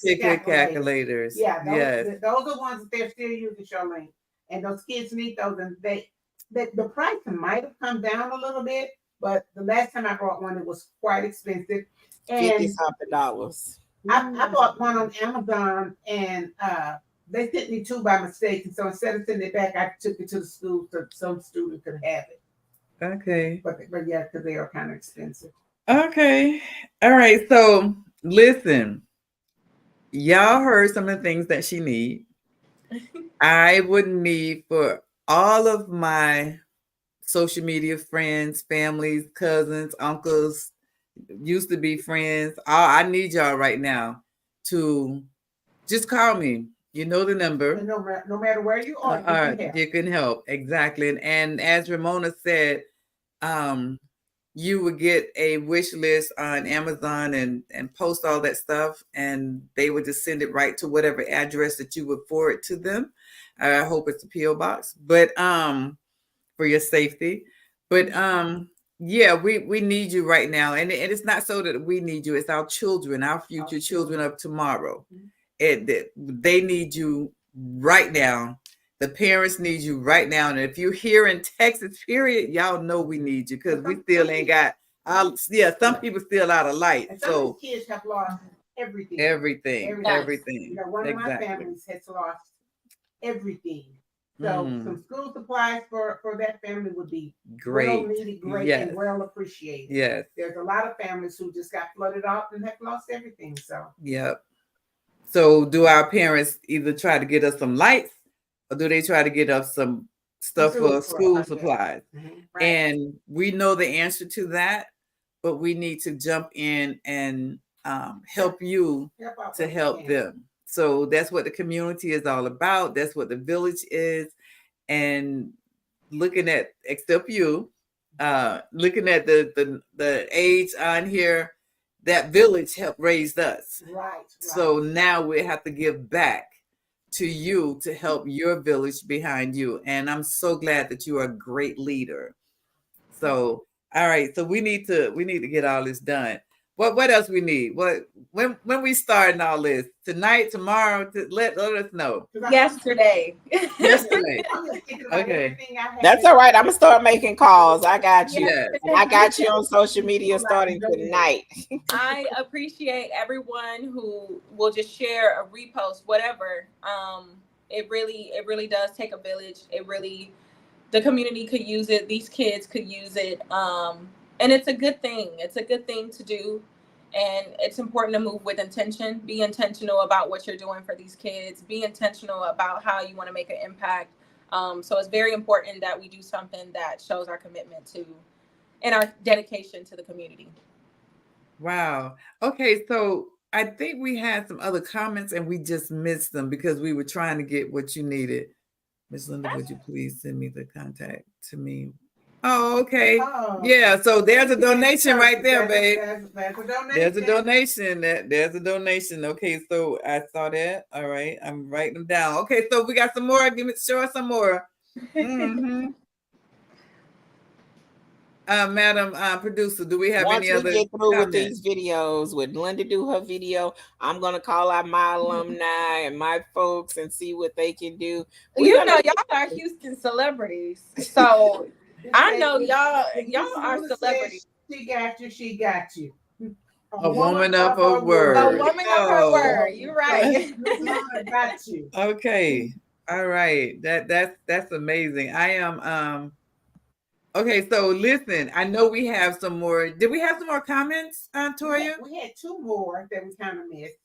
Speaker 2: ticket calculators.
Speaker 3: Yeah, those are ones that they're still using, Sharilyn. And those kids need those, and the price might have come down a little bit, but the last time I bought one, it was quite expensive. And
Speaker 4: $50.
Speaker 3: I bought one on Amazon, and they sent me 2 by mistake, and so instead of sending it back, I took it to the school so some student could have it.
Speaker 2: Okay.
Speaker 3: But yeah, because they are kind of expensive.
Speaker 2: Okay. All right. So listen, y'all heard some of the things that she needs. I would need for all of my social media friends, families, cousins, uncles, used to be friends. I need y'all right now to just call me. You know the number.
Speaker 3: And no matter where you are,
Speaker 2: you can help. Exactly. And as Ramona said, you would get a wish list on Amazon and post all that stuff, and they would just send it right to whatever address that you would forward to them. I hope it's a PO box, but for your safety. But yeah, we need you right now, and it's not so that we need you; it's our children, our future children of tomorrow. They need you right now. The parents need you right now. And if you're here in Texas, period, y'all know we need you because we still ain't got some people still out of light.
Speaker 3: And some of the kids have lost everything.
Speaker 2: Everything.
Speaker 3: You know, one of my families has lost everything. So some school supplies for that family would be
Speaker 2: great,
Speaker 3: well needed, and well appreciated.
Speaker 2: Yes.
Speaker 3: There's a lot of families who just got flooded out and have lost everything. So
Speaker 2: So do our parents either try to get us some lights or do they try to get us some stuff for school supplies? Right. And we know the answer to that, but we need to jump in and help you to help them. So that's what the community is all about. That's what the village is. And looking at, except you, looking at the age on here, that village helped raise us.
Speaker 3: Right.
Speaker 2: So now we have to give back to you to help your village behind you. And I'm so glad that you are a great leader. So, all right. So we need to get all this done. What else we need? When we starting all this? Tonight, tomorrow? Let us know.
Speaker 5: Yesterday.
Speaker 2: Okay.
Speaker 4: That's all right. I'm gonna start making calls. I got you. Yes. I got you on social media starting tonight.
Speaker 5: I appreciate everyone who will just share a repost, whatever. It really does take a village. The community could use it. These kids could use it. And it's a good thing. It's a good thing to do. And it's important to move with intention. Be intentional about what you're doing for these kids. Be intentional about how you want to make an impact. So it's very important that we do something that shows our commitment to and our dedication to the community.
Speaker 2: Wow. Okay, so I think we had some other comments and we just missed them because we were trying to get what you needed. Ms. Linda, would you please send me the contact to me? Oh, okay. Yeah, so there's a donation right there, babe. There's a donation. There's a donation. Okay, so I saw that. All right, I'm writing them down. Okay, so we got some more. Show us some more. Madam producer, do we have any other?
Speaker 4: Once we get through with these videos, with Linda do her video, I'm gonna call out my alumni and my folks and see what they can do.
Speaker 5: You know, y'all are Houston celebrities, so I know y'all are celebrities.
Speaker 3: She got you. She got you.
Speaker 2: A woman of her word.
Speaker 5: A woman of her word. You're right.
Speaker 3: Got you.
Speaker 2: Okay. All right. That's amazing. I am okay, so listen, I know we have some more. Did we have some more comments, Toya?
Speaker 3: We had 2 more that we kind of missed.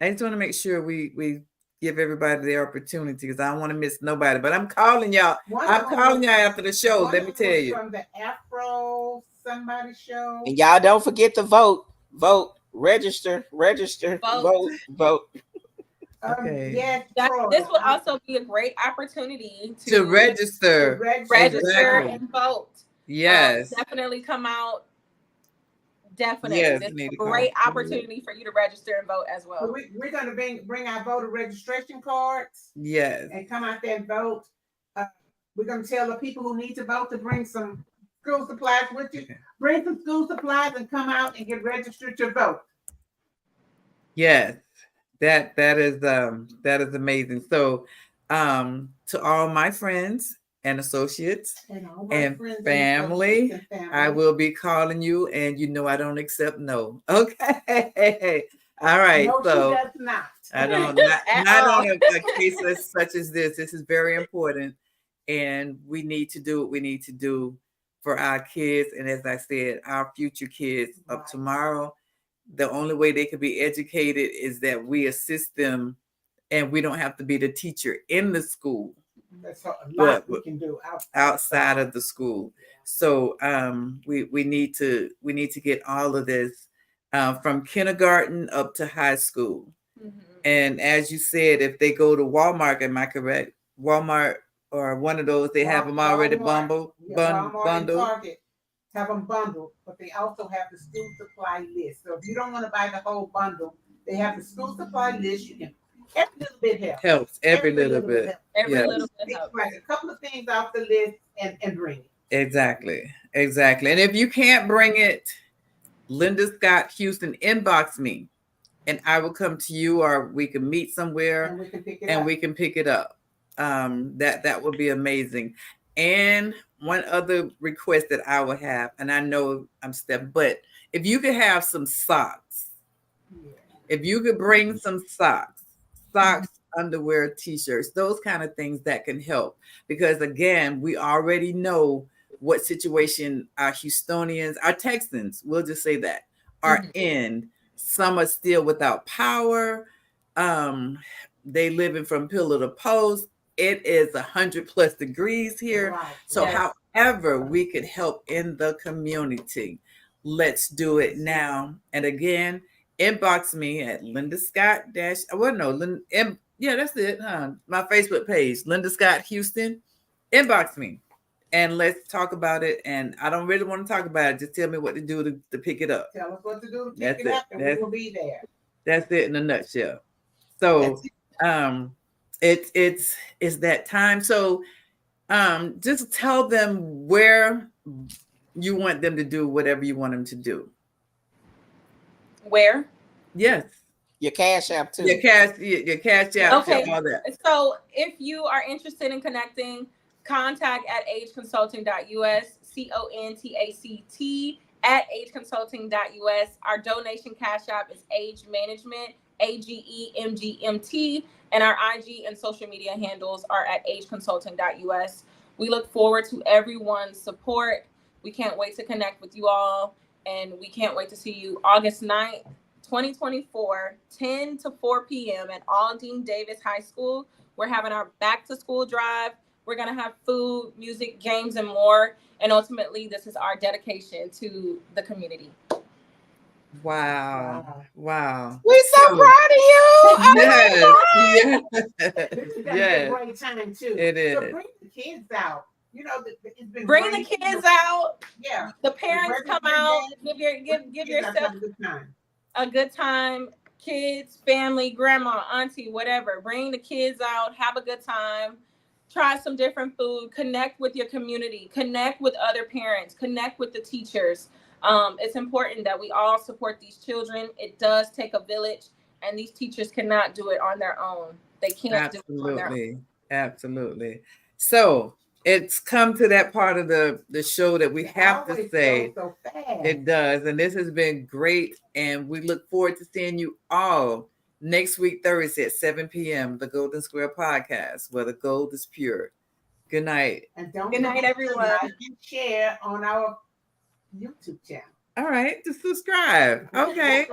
Speaker 2: I just want to make sure we give everybody the opportunity because I don't want to miss nobody. But I'm calling y'all. I'm calling y'all after the show. Let me tell you.
Speaker 3: From the Afro somebody show.
Speaker 4: And y'all don't forget to vote. Vote. Register. Vote.
Speaker 2: Okay.
Speaker 3: Yes,
Speaker 5: this will also be a great opportunity
Speaker 2: to register
Speaker 5: exactly. And vote.
Speaker 2: Yes.
Speaker 5: Definitely come out. Definitely. Yes, this is a great opportunity for you to register and vote as well.
Speaker 3: So we're going to bring our voter registration cards.
Speaker 2: Yes.
Speaker 3: And come out there and vote. We're going to tell the people who need to vote to bring some school supplies with you. Bring some school supplies and come out and get registered to vote.
Speaker 2: Yes. That is amazing. So to all my friends and associates and family, I will be calling you, and you know I don't accept no. Okay. All right.
Speaker 3: No,
Speaker 2: so
Speaker 3: she does not.
Speaker 2: I don't not on a case such as this. This is very important, and we need to do what we need to do for our kids, and as I said, our future kids of tomorrow. The only way they can be educated is that we assist them, and we don't have to be the teacher in the school.
Speaker 3: That's a lot we can do
Speaker 2: outside of the school. So we need to get all of this from kindergarten up to high school. Mm-hmm. And as you said, if they go to Walmart, am I correct? Walmart or one of those, they have them already bundled.
Speaker 3: Target have them bundled, but they also have the school supply list. So if you don't want to buy the whole bundle, they have the school supply list. You can every little bit
Speaker 2: helps. Every little bit.
Speaker 5: Every little bit helps.
Speaker 3: Like a couple of things off the list and bring it.
Speaker 2: Exactly. And if you can't bring it, Linda Scott Houston, inbox me, and I will come to you, or we can meet somewhere
Speaker 3: and we can pick it
Speaker 2: up. That would be amazing. And one other request that I would have, and I know I'm Steph, but if you could have some socks, if you could bring some socks, underwear, t-shirts, those kind of things that can help. Because again, we already know what situation our Houstonians, our Texans, we'll just say that, are in. Some are still without power. They living from pillar to post. It is 100+ degrees here. Right. So however we could help in the community, let's do it now. And again, inbox me at Linda Scott that's it, huh? My Facebook page, Linda Scott Houston. Inbox me and let's talk about it. And I don't really want to talk about it. Just tell me what to do to pick it up.
Speaker 3: Tell us what to do to pick it up, and we will be there.
Speaker 2: That's it in a nutshell. So it's that time. So just tell them where you want them to do whatever you want them to do.
Speaker 5: Where?
Speaker 2: Yes.
Speaker 4: Your Cash App too.
Speaker 2: Your Cash App.
Speaker 5: Okay.
Speaker 2: All that.
Speaker 5: So if you are interested in connecting, contact at ageconsulting.us, CONTACT at ageconsulting.us. Our donation Cash App is Age Management, AGEMGMT, and our IG and social media handles are at ageconsulting.us. We look forward to everyone's support. We can't wait to connect with you all, and we can't wait to see you August 9th, 2024, 10 to 4 p.m. at Aldine Davis High School. We're having our back to school drive. We're going to have food, music, games, and more. And ultimately, this is our dedication to the community.
Speaker 2: Wow.
Speaker 4: We're so proud of you.
Speaker 2: Yes.
Speaker 3: This is going to be a great time, too.
Speaker 2: It is.
Speaker 3: So bring the kids out. You know, it's been
Speaker 5: bring the kids out.
Speaker 3: Yeah.
Speaker 5: The parents come out. Give yourself a good time. Kids, family, grandma, auntie, whatever. Bring the kids out. Have a good time. Try some different food. Connect with your community. Connect with other parents. Connect with the teachers. It's important that we all support these children. It does take a village, and these teachers cannot do it on their own. They can't do it on their own.
Speaker 2: Absolutely. So it's come to that part of the show that we have to say
Speaker 3: so fast.
Speaker 2: It does. And this has been great. And we look forward to seeing you all next week, Thursday at 7 p.m. The Golden Square Podcast, where the gold is pure. Good night.
Speaker 3: And don't
Speaker 5: Good night, everyone.
Speaker 3: Like and share on our YouTube channel.
Speaker 2: All right, to subscribe. Okay.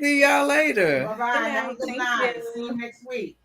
Speaker 2: See y'all later.
Speaker 3: Bye-bye. Have a good night. See you next week.